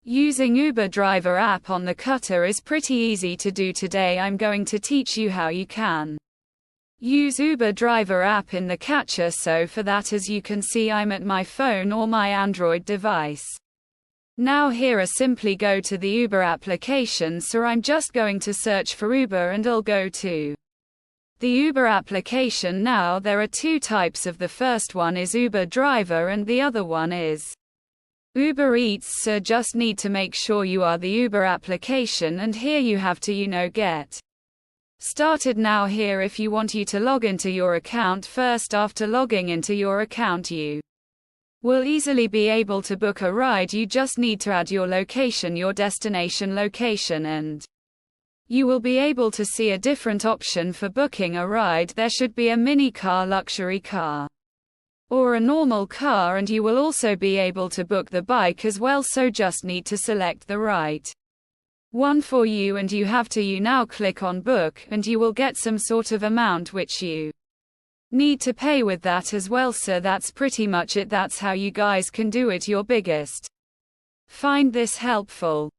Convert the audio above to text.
Using Uber driver app on the Qatar is pretty easy to do. Today I'm going to teach you how you can use Uber driver app in the Qatar. So for that, as you can see, I'm at my phone or my Android device. Now here I simply go to the Uber application, so I'm just going to search for Uber and I'll go to the Uber application. Now there are two types of, the first one is Uber driver and the other one is Uber Eats. So just need to make sure you are the Uber application, and here you have to get started. Now here, if you want to log into your account first, after logging into your account you will easily be able to book a ride. You just need to add your location, your destination location, and you will be able to see a different option for booking a ride. There should be a mini car, luxury car, or a normal car, and you will also be able to book the bike as well. So just need to select the right one for you, and you have to now click on book, and you will get some sort of amount which you need to pay with that as well. So that's pretty much it. That's how you guys can do it. Your biggest find this helpful.